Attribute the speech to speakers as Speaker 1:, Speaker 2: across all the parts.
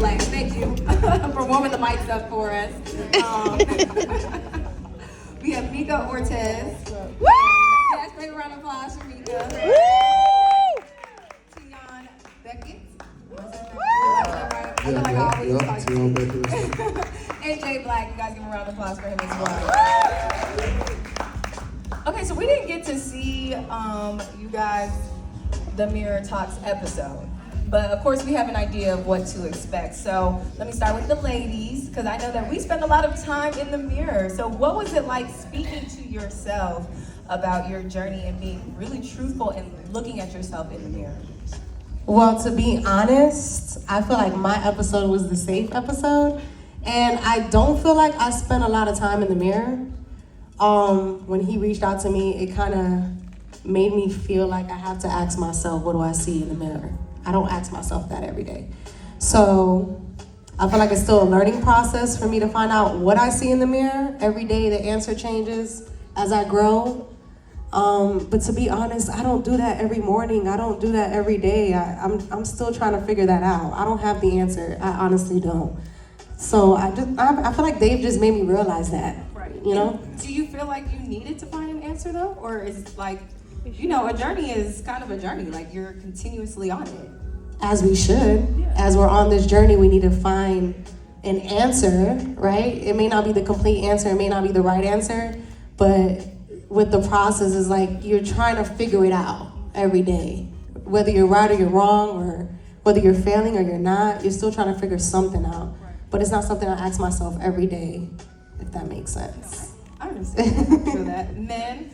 Speaker 1: Black. Thank you for warming the mics up for us. We have Mika Ortiz. Woo! Yes, big round of applause for Mika. Woo! Tion Beckett. I feel like I always call you and Jay Black. You guys give a round of applause for him as well. Okay, so we didn't get to see you guys the Mirror Talks episode. But of course we have an idea of what to expect. So let me start with the ladies, because I know that we spend a lot of time in the mirror. So what was it like speaking to yourself about your journey and being really truthful and looking at yourself in the mirror?
Speaker 2: Well, to be honest, I feel like my episode was the safe episode. And I don't feel like I spent a lot of time in the mirror. When he reached out to me, it kind of made me feel like I have to ask myself, what do I see in the mirror? I don't ask myself that every day. So I feel like it's still a learning process for me to find out what I see in the mirror. Every day the answer changes as I grow. But to be honest, I don't do that every morning. I don't do that every day. I'm still trying to figure that out. I don't have the answer. I honestly don't. So I feel like Dave just made me realize that.
Speaker 1: Right.
Speaker 2: You know?
Speaker 1: Do you feel like you needed to find an answer though? Or is it like, you know, a journey is kind of a journey, like you're continuously on it.
Speaker 2: As we should. Yeah. As we're on this journey, we need to find an answer, right? It may not be the complete answer, it may not be the right answer, but with the process, it's like you're trying to figure it out every day. Whether you're right or you're wrong, or whether you're failing or you're not, you're still trying to figure something out. But it's not something I ask myself every day, if that makes sense.
Speaker 1: I understand. I feel that. Men,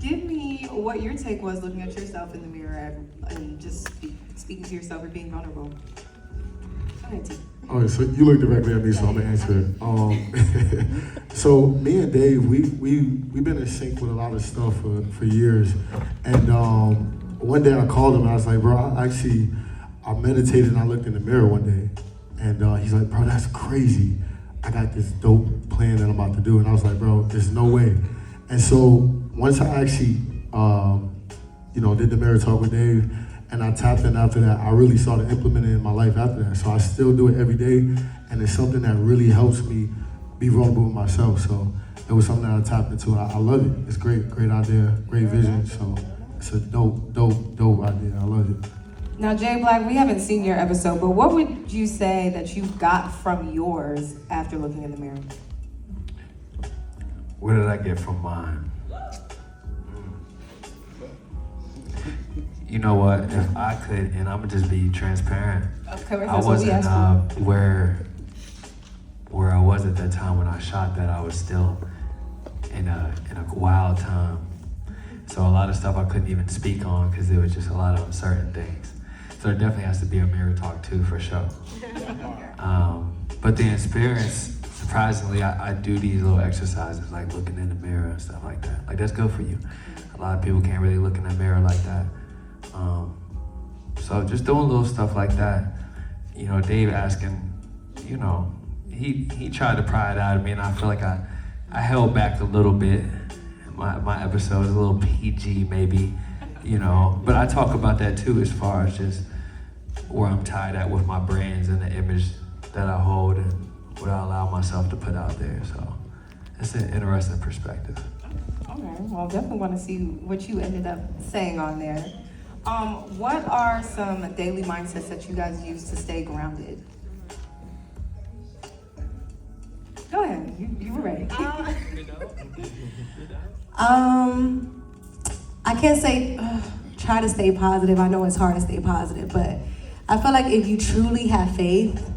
Speaker 1: give me what your take was looking at yourself in the mirror and just speaking to yourself or being vulnerable. Go ahead, T.
Speaker 3: All right, so you look directly at me, so I'm gonna answer it. So me and Dave, we've been in sync with a lot of stuff for years, and one day I called him and I was like, bro, I meditated and I looked in the mirror one day, and he's like, bro, that's crazy. I got this dope plan that I'm about to do, and I was like, bro, there's no way. And so once I actually, did the mirror talk with Dave, and I tapped in after that, I really started implementing it in my life after that. So I still do it every day, and it's something that really helps me be vulnerable with myself. So it was something that I tapped into. I love it. It's great idea, great vision. So it's a dope idea. I love it.
Speaker 1: Now, Jay Black, we haven't seen your episode, but what would you say that you got from yours after looking in the mirror?
Speaker 4: What did I get from mine? You know what? If I could, and I'm gonna just be transparent,
Speaker 1: Okay,
Speaker 4: I wasn't where I was at that time when I shot that. I was still in a wild time. So a lot of stuff I couldn't even speak on because there was just a lot of uncertain things. So there definitely has to be a mirror talk too, for sure. But the experience, surprisingly, I do these little exercises like looking in the mirror and stuff like that. Like that's good for you. A lot of people can't really look in the mirror like that. So just doing little stuff like that. You know, Dave asking, you know, he tried to pry it out of me, and I feel like I held back a little bit. My episode is a little PG maybe, you know, but I talk about that too as far as just where I'm tied at with my brands and the image that I hold and what I allow myself to put out there. So it's an interesting perspective.
Speaker 1: Okay, well, definitely want to see what you ended up saying on there. What are some daily mindsets that you guys use to stay grounded? Go ahead, you were ready.
Speaker 2: I can't say try to stay positive. I know it's hard to stay positive, but I feel like if you truly have faith,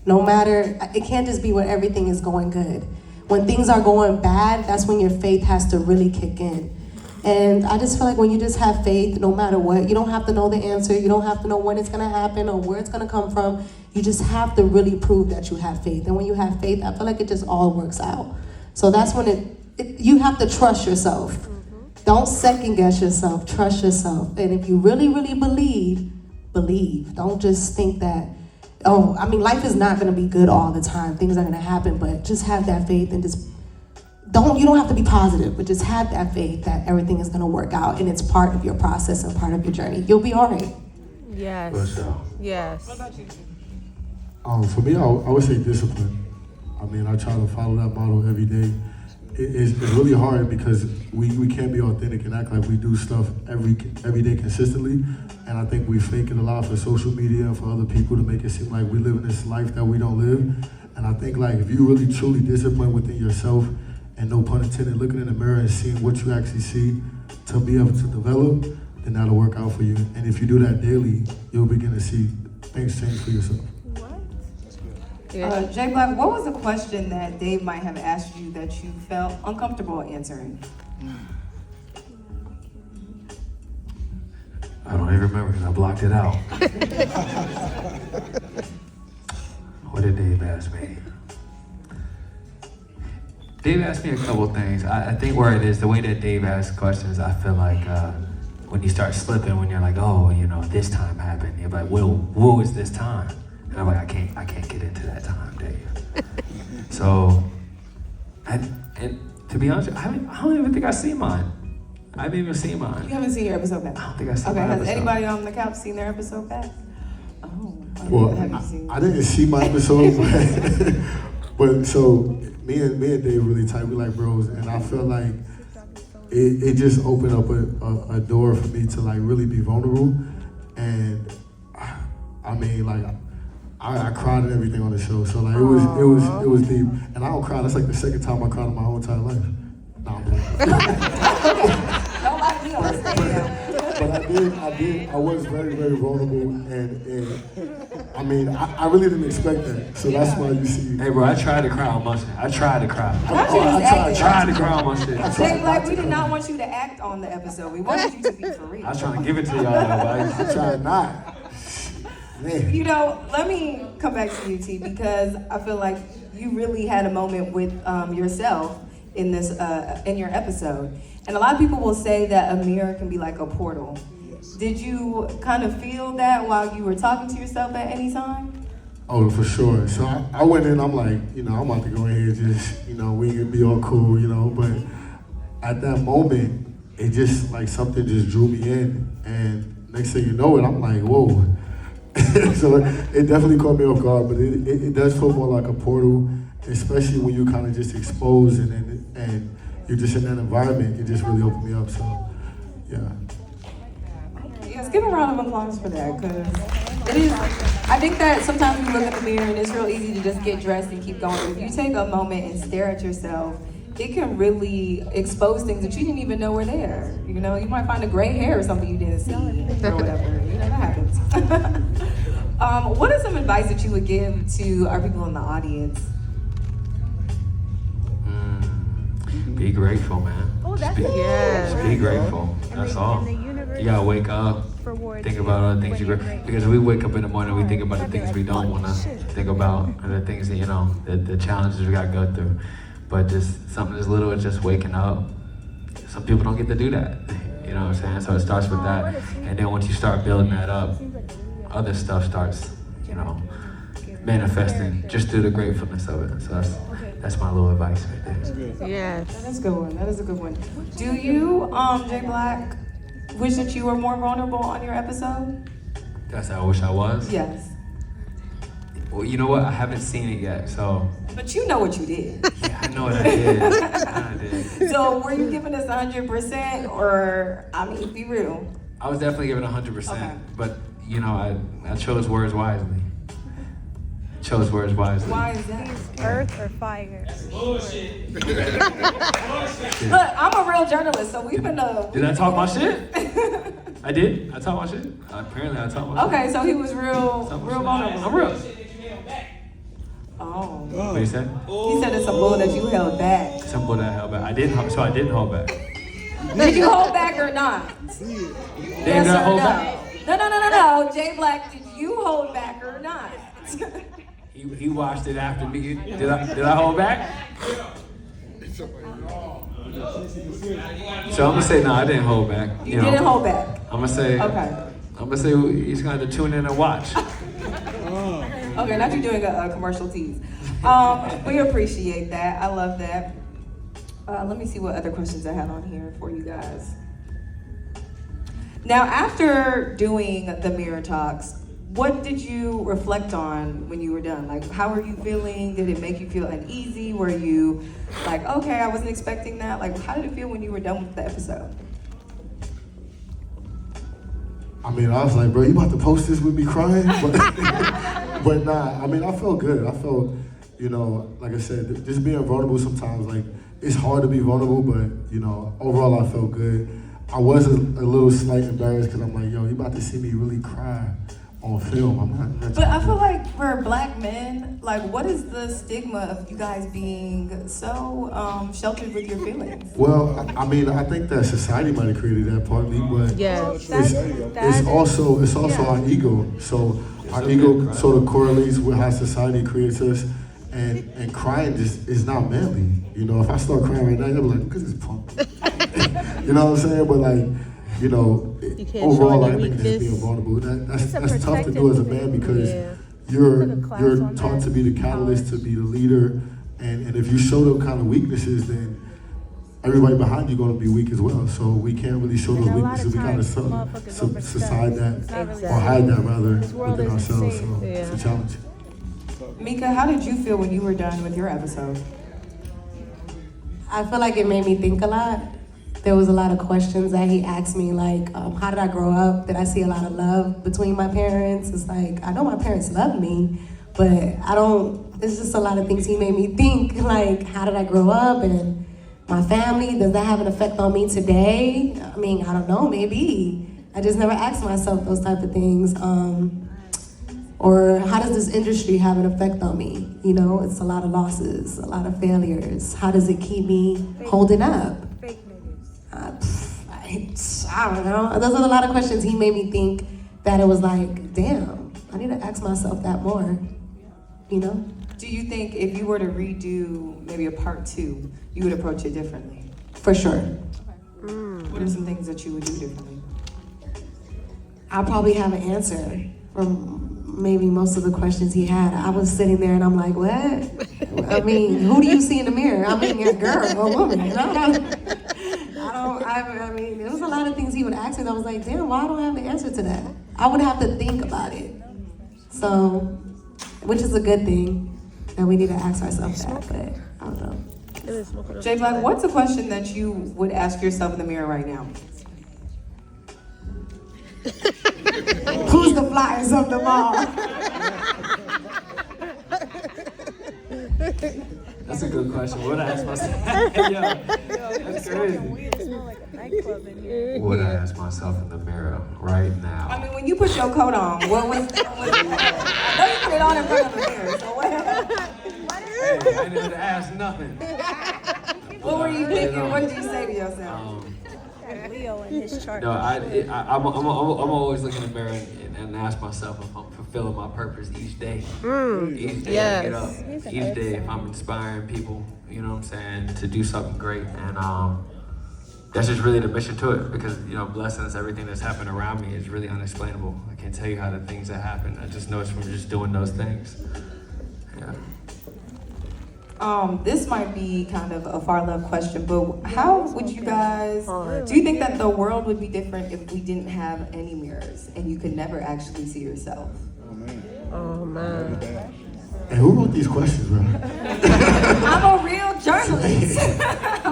Speaker 2: no matter, it can't just be when everything is going good. When things are going bad, that's when your faith has to really kick in. And I just feel like when you just have faith, no matter what, you don't have to know the answer, you don't have to know when it's gonna happen or where it's gonna come from. You just have to really prove that you have faith. And when you have faith, I feel like it just all works out. So that's when you have to trust yourself. Don't second guess yourself, trust yourself. And if you really, really believe. Don't just think that, life is not gonna be good all the time. Things are gonna happen, but just have that faith and just you don't have to be positive, but just have that faith that everything is gonna work out and it's part of your process and part of your journey. You'll be all right.
Speaker 5: Yes.
Speaker 4: For sure.
Speaker 5: Yes.
Speaker 1: What about you?
Speaker 3: For me, I would say discipline. I mean, I try to follow that model every day. It's really hard because we can't be authentic and act like we do stuff every day consistently. And I think we fake it a lot for social media and for other people to make it seem like we live in this life that we don't live. And I think like if you really truly discipline within yourself, and no pun intended, looking in the mirror and seeing what you actually see to be able to develop, then that'll work out for you. And if you do that daily, you'll begin to see things change for yourself.
Speaker 1: Jay Black, what was a question that Dave might have asked you that you felt uncomfortable answering?
Speaker 4: I don't even remember because I blocked it out. What did Dave ask me? Dave asked me a couple things. I think where it is, the way that Dave asks questions, I feel like when you start slipping, when you're like, oh, you know, this time happened. You're like, well, what was this time? And I'm like, I can't get into that time, Dave. So, and to be honest, I don't even think I see mine. I haven't even seen mine.
Speaker 1: You haven't seen your episode back?
Speaker 4: I don't think I've seen
Speaker 1: Okay,
Speaker 4: my
Speaker 1: has
Speaker 4: episode.
Speaker 1: anybody on the couch seen their episode back? Oh,
Speaker 3: Well,
Speaker 1: have you seen?
Speaker 3: I didn't see my episode, but so me and Dave really tight. We like bros, and I feel like it just opened up a door for me to like really be vulnerable. And I mean, like I cried and everything on the show, so like it was deep. And I don't cry. That's like the second time I cried in my whole entire life. Nah, I'm playing.
Speaker 1: Don't like me on stage now.
Speaker 3: But I was very, very vulnerable, and I mean, I really didn't expect that. So that's why you see.
Speaker 4: Hey, bro, I tried to cry on my shit. I tried to cry.
Speaker 1: I
Speaker 4: tried to cry on my shit.
Speaker 1: Jay Black, we did not want you to act on the episode. We wanted you to be for real.
Speaker 4: I was trying to give it to y'all, but
Speaker 3: I tried not. Man.
Speaker 1: You know, let me come back to you, T, because I feel like you really had a moment with yourself in this in your episode, and a lot of people will say that a mirror can be like a portal. Did you kind of feel that while you were talking to yourself at any time?
Speaker 3: Oh, for sure. So I went in. I'm like, you know, I'm about to go ahead, just, you know, we can be all cool, you know. But at that moment, it just like something just drew me in, and next thing you know it, I'm like, whoa. So it definitely caught me off guard, but it does feel more like a portal, especially when you kind of just exposed and you're just in that environment. It just really opened me up. So, yeah.
Speaker 1: Yes, give a round of applause for that, because it is. I think that sometimes we look in the mirror and it's real easy to just get dressed and keep going. If you take a moment and stare at yourself, it can really expose things that you didn't even know were there. You know, you might find a gray hair or something you didn't see or whatever. You know, that happens. What is some advice that you would give to our people in the audience?
Speaker 4: be grateful, man.
Speaker 5: Oh, that's
Speaker 4: Just be grateful. That's all. You gotta wake up, think about all the things you're grateful. Because we wake up in the morning, we think about the things we don't want to think about, and the things that, you know, the challenges we gotta go through. But just something as little as just waking up. Some people don't get to do that. You know what I'm saying? So it starts with that, and then once you start building that up, other stuff starts, you know, manifesting just through the gratefulness of it. So that's my little advice right there.
Speaker 5: Yes.
Speaker 1: That's a good one. That is a good one. Do you, Jay Black, wish that you were more vulnerable on your episode?
Speaker 4: That's how I wish I was.
Speaker 1: Yes.
Speaker 4: Well, you know what? I haven't seen it yet, so.
Speaker 1: But you know what you did.
Speaker 4: Yeah, I know what I did. I did.
Speaker 1: So were you giving us 100%, or, I mean, be real?
Speaker 4: I was definitely giving 100%,
Speaker 1: Okay.
Speaker 4: but you know, I chose words wisely.
Speaker 1: Why is that?
Speaker 5: Earth or fire?
Speaker 1: Look, I'm a real journalist, so we've been
Speaker 4: Did I talk my shit? I did. I talked my shit. Apparently, I talked my shit.
Speaker 1: Okay, so he was real
Speaker 4: Talked my
Speaker 1: vulnerable.
Speaker 4: shit. I'm real.
Speaker 1: Oh.
Speaker 4: What you said?
Speaker 1: He said it's a bull that you held back.
Speaker 4: Some bull that I held back. I didn't hold back.
Speaker 1: Did you hold back or not?
Speaker 4: Did
Speaker 1: Yes
Speaker 4: I
Speaker 1: or
Speaker 4: hold
Speaker 1: no?
Speaker 4: back?
Speaker 1: No. Jay Black, did you hold back or not?
Speaker 4: He watched it after me. Did I hold back? So I'm gonna say no, I didn't hold back.
Speaker 1: You didn't hold back.
Speaker 4: I'm gonna say.
Speaker 1: Okay.
Speaker 4: I'm gonna say he's gonna have to tune in and watch.
Speaker 1: Okay, now you're doing a commercial tease. We appreciate that. I love that. Let me see what other questions I had on here for you guys. Now, after doing the Mirror Talks, what did you reflect on when you were done? Like, how were you feeling? Did it make you feel uneasy? Were you like, okay, I wasn't expecting that? Like, how did it feel when you were done with the episode?
Speaker 3: I mean, I was like, bro, you about to post this with me crying? But nah, I mean, I felt good. I felt, you know, like I said, just being vulnerable sometimes, like, it's hard to be vulnerable, but, you know, overall I felt good. I was a little slight embarrassed because I'm like, yo, you about to see me really cry on film. I'm not.
Speaker 1: But I feel like for Black men, like, what is the stigma of you guys being so sheltered with your feelings?
Speaker 3: Well, I mean, I think that society might have created that partly, but it's also our ego. So our ego sort of correlates with how society creates us, and crying just is not manly. You know, if I start crying right now, you'll be like, look at this punk. You know what I'm saying? But like, you know, overall, I think just being vulnerable, that's tough to do as a man because you're taught to be the catalyst, to be the leader, and if you show them kind of weaknesses, then everybody behind you going to be weak as well. So we can't really show those weaknesses. We kind of subside that or hide that rather within ourselves. So it's a challenge.
Speaker 1: Mika, how did you feel when you were done with your episode?
Speaker 2: I feel like it made me think a lot. There was a lot of questions that he asked me, like, how did I grow up? Did I see a lot of love between my parents? It's like, I know my parents love me, but it's just a lot of things he made me think, like, how did I grow up? And my family, does that have an effect on me today? I mean, I don't know, maybe. I just never asked myself those type of things. Or how does this industry have an effect on me? You know, it's a lot of losses, a lot of failures. How does it keep me holding up? I don't know. Those are a lot of questions he made me think that it was like, damn, I need to ask myself that more, you know?
Speaker 1: Do you think if you were to redo maybe a part 2, you would approach it differently?
Speaker 2: For sure.
Speaker 1: What are some things that you would do differently?
Speaker 2: I'll probably have an answer from maybe most of the questions he had. I was sitting there and I'm like, what? I mean, who do you see in the mirror? I mean, a girl, a woman, you know? I mean, there was a lot of things he would ask me that I was like, damn, why don't I have the answer to that? I would have to think about it. So, which is a good thing that we need to ask ourselves that, but I don't know.
Speaker 1: J Black, what's a question that you would ask yourself in the mirror right now? Who's the flyers of the mall?
Speaker 4: That's a good question. What would I ask myself? Yo, that's crazy. What would I ask myself in the mirror right now?
Speaker 1: I mean, when you put your coat on, what was I know you put it on in front of the mirror, so what?
Speaker 4: Hey, I didn't ask nothing.
Speaker 1: What were you thinking? What did you say to yourself?
Speaker 5: Leo in his chart.
Speaker 4: No, I'm always looking in the mirror and ask myself if I'm fulfilling my purpose each day. Each day I get up. Each day if I'm inspiring people, you know what I'm saying, to do something great. And that's just really the mission to it because, you know, blessings, everything that's happened around me is really unexplainable. I can't tell you how the things that happen. I just know it's from just doing those things. Yeah.
Speaker 1: This might be kind of a far left question, but how would you guys, do you think that the world would be different if we didn't have any mirrors and you could never actually see yourself?
Speaker 5: Oh man.
Speaker 3: And who wrote these questions, bro?
Speaker 1: I'm a real journalist.
Speaker 3: These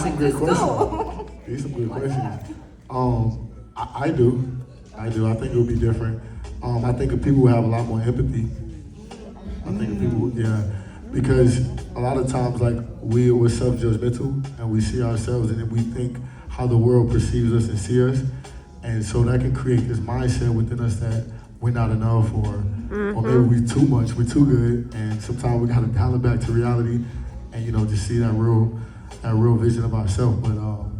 Speaker 3: some good questions. These some good questions. I do. I think it would be different. I think if people would have a lot more empathy. I think if people, because a lot of times, like, we're self-judgmental and we see ourselves and then we think how the world perceives us and sees us. And so that can create this mindset within us that we're not enough or maybe we're too much, we're too good. And sometimes we gotta dial it back to reality and, you know, just see that real vision of ourselves.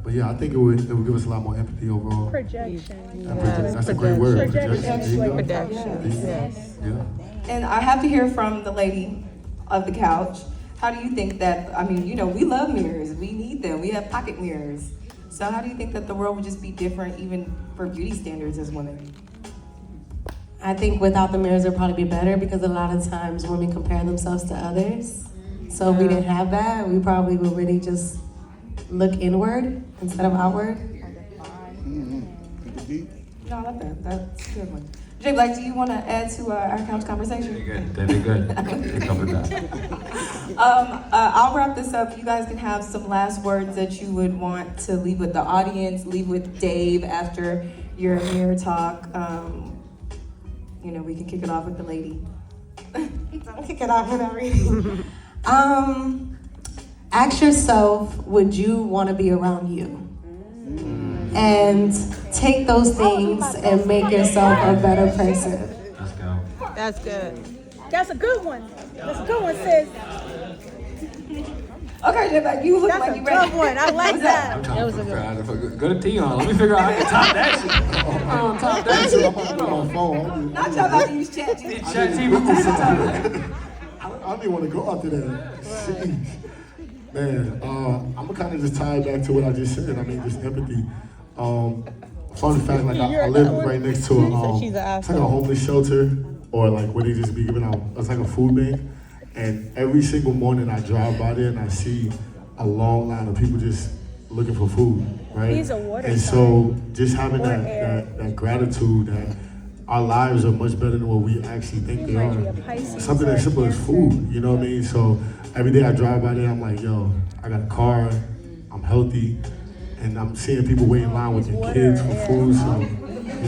Speaker 3: But yeah, I think it would give us a lot more empathy overall.
Speaker 5: Projection.
Speaker 3: That's a great word.
Speaker 5: Projection.
Speaker 3: Yes. Yeah.
Speaker 1: And I have to hear from the lady of the couch. How do you think that, I mean, you know, we love mirrors, we need them, we have pocket mirrors. So how do you think that the world would just be different even for beauty standards as women?
Speaker 2: I think without the mirrors, it'd probably be better because a lot of times women compare themselves to others. So if we didn't have that, we probably would really just look inward instead of outward.
Speaker 1: No, I love that. That's a good one. Jay Black, do you want to add to our couch conversation?
Speaker 4: They did good. They covered that.
Speaker 1: I'll wrap this up. You guys can have some last words that you would want to leave with the audience, leave with Dave after your mirror talk. We can kick it off with the lady.
Speaker 2: Don't kick it off without reading. Ask yourself, would you want to be around you? And take those things and make yourself a better person.
Speaker 4: Let's go.
Speaker 5: That's good. That's a good one. That's a good one, sis.
Speaker 1: Okay, Jay Black, you look
Speaker 5: That's
Speaker 1: like
Speaker 5: a
Speaker 1: you ready.
Speaker 5: good one. I like that.
Speaker 4: I'm trying to figure out if I go to T on. Let me figure out how to top that shit. Top that shit.
Speaker 3: I'm on my phone.
Speaker 1: Not y'all about to use chat.
Speaker 4: Chat TV.
Speaker 3: I don't even want to go after that. Jeez. Man, I'm gonna kind of just tie it back to what I just said. I mean, just empathy. Fun fact, like I live right next to
Speaker 5: She's an
Speaker 3: it's like a homeless shelter, or like where they just be giving out. It's like a food bank, and every single morning I drive by there and I see a long line of people just looking for food, right?
Speaker 5: He's a water
Speaker 3: and
Speaker 5: sign.
Speaker 3: so just having
Speaker 5: Or air.
Speaker 3: that gratitude that our lives are much better than what we actually think they
Speaker 5: might be a
Speaker 3: are.
Speaker 5: Pisces
Speaker 3: Something
Speaker 5: or
Speaker 3: as
Speaker 5: a
Speaker 3: simple as
Speaker 5: Cancer.
Speaker 3: food, you know what I mean? So every day I drive by there, I'm like, yo, I got a car, I'm healthy, and I'm seeing people wait in line with their
Speaker 5: Water,
Speaker 3: kids for
Speaker 5: yeah.
Speaker 3: food. So,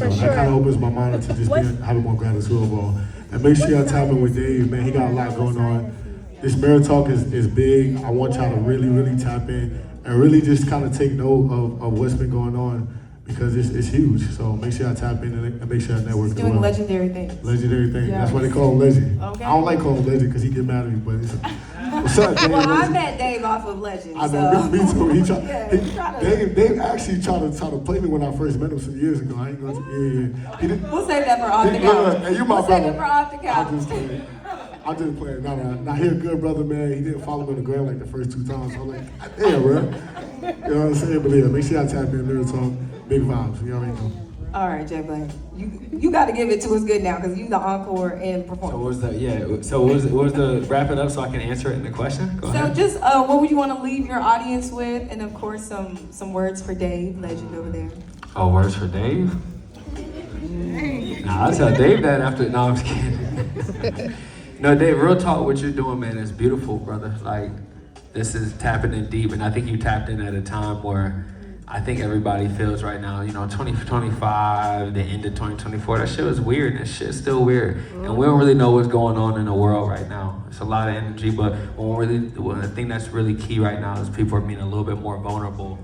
Speaker 3: that
Speaker 5: sure.
Speaker 3: kind of opens my mind to just having more gratitude overall. And make sure y'all tap in with Dave, man. He got a lot going on. This Mirror Talk is big. I want y'all to really, really tap in and really just kind of take note of what's been going on, because it's huge. So make sure y'all tap in and make sure y'all network as
Speaker 1: Doing
Speaker 3: well.
Speaker 1: legendary things.
Speaker 3: Legendary thing.
Speaker 1: Yeah.
Speaker 3: That's why they call him Legend.
Speaker 1: Okay.
Speaker 3: I don't like calling him Legend because he get mad at me, but it's what's up, Dave?
Speaker 1: Well, I met Dave off of Legend.
Speaker 3: I know, me too. He tried,
Speaker 1: Yeah,
Speaker 3: he,
Speaker 1: he tried to-
Speaker 3: Dave actually tried to play me when I first met him some years ago. I ain't gonna, yeah. He didn't,
Speaker 1: We'll save that for off the
Speaker 3: Hey,
Speaker 1: couch.
Speaker 3: hey, you my
Speaker 1: We'll save
Speaker 3: brother.
Speaker 1: it for off the
Speaker 3: I'm
Speaker 1: couch.
Speaker 3: just playing. I'm just playing. Nah, he a good brother, man. He didn't follow me on the gram like the first 2 times. So I'm like, damn, bro. You know what I'm saying? But yeah, make sure y'all tap in, Mirror Talk, big vibes. You already know.
Speaker 1: All right, Jay Black. You got to give it to us good now because you the encore and
Speaker 4: So
Speaker 1: performer.
Speaker 4: what was the wrap it up so I can answer it in the question? Go
Speaker 1: So
Speaker 4: ahead.
Speaker 1: just what would you want to leave your audience with, and of course some words for Dave, legend over there.
Speaker 4: Oh, words for Dave? Nah, I'll tell Dave that after. No, I'm just kidding. No, Dave, real talk, what you're doing, man, is beautiful, brother. Like, this is tapping in deep, and I think you tapped in at a time where I think everybody feels right now, 2025, the end of 2024, that shit was weird, and that shit's still weird. And we don't really know what's going on in the world right now. It's a lot of energy, but the thing that's really key right now is people are being a little bit more vulnerable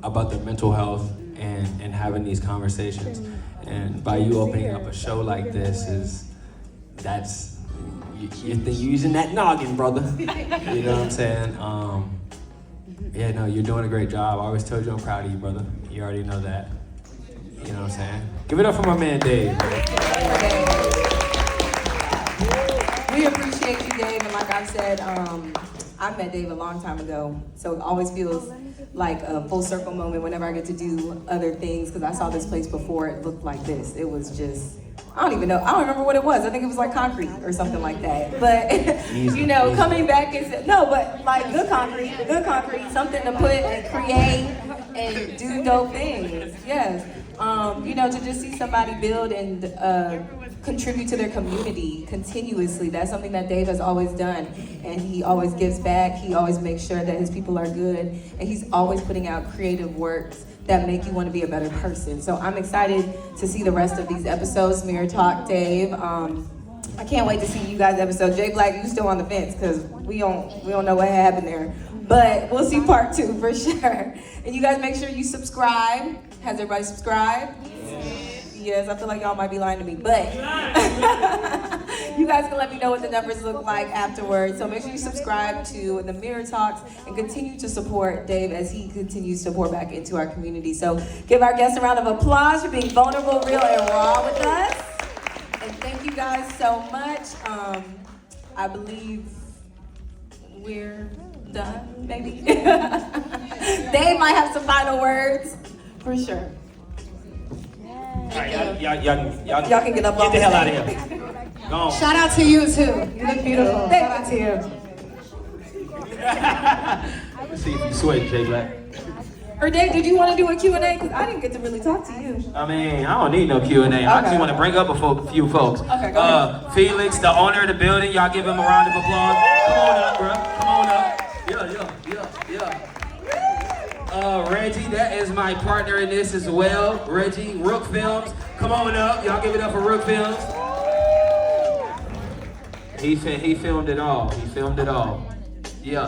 Speaker 4: about their mental health and having these conversations. And by you opening up a show like this you're using that noggin, brother. You know what I'm saying? Yeah, no, you're doing a great job. I always told you I'm proud of you, brother. You already know that. You know what I'm saying? Give it up for my man, Dave.
Speaker 1: We appreciate you, Dave, and like I said, I met Dave a long time ago, so it always feels like a full circle moment whenever I get to do other things, because I saw this place before it looked like this. It was just, I don't even know, I don't remember what it was. I think it was like concrete or something like that. But, coming back and no, but like good concrete, something to put and create and do dope things, yes. To just see somebody build and contribute to their community continuously. That's something that Dave has always done, and he always gives back. He always makes sure that his people are good, and he's always putting out creative works that make you want to be a better person. So I'm excited to see the rest of these episodes. Mirror Talk, Dave. I can't wait to see you guys' episode. Jay Black, you still on the fence because we don't know what happened there, but we'll see part 2 for sure. And you guys make sure you subscribe. Has everybody subscribed? Yes, I feel like y'all might be lying to me, but you guys can let me know what the numbers look like afterwards. So make sure you subscribe to the Mirror Talks and continue to support Dave as he continues to pour back into our community. So give our guests a round of applause for being vulnerable, real, and raw with us. And thank you guys so much. I believe we're done, maybe. Dave might have some final words, for sure.
Speaker 6: All right, y'all
Speaker 1: Can get up
Speaker 6: get
Speaker 1: off
Speaker 6: the hell
Speaker 1: the
Speaker 6: out of here. Go on.
Speaker 2: Shout out to you too. You look beautiful. Shout out to you.
Speaker 4: Let's see if you sweat, Jay Black.
Speaker 1: Or Dave, did you want to do a Q&A? Because I didn't get to really talk to you.
Speaker 6: I mean, I don't need no Q&A. I just want to bring up a few folks.
Speaker 1: Okay, go ahead.
Speaker 6: Felix, the owner of the building. Y'all give him a round of applause. Come on up, bro. Come on up. Yeah. Reggie, that is my partner in this as well. Reggie, Rook Films. Come on up. Y'all give it up for Rook Films. He filmed it all. He filmed it all. Yeah.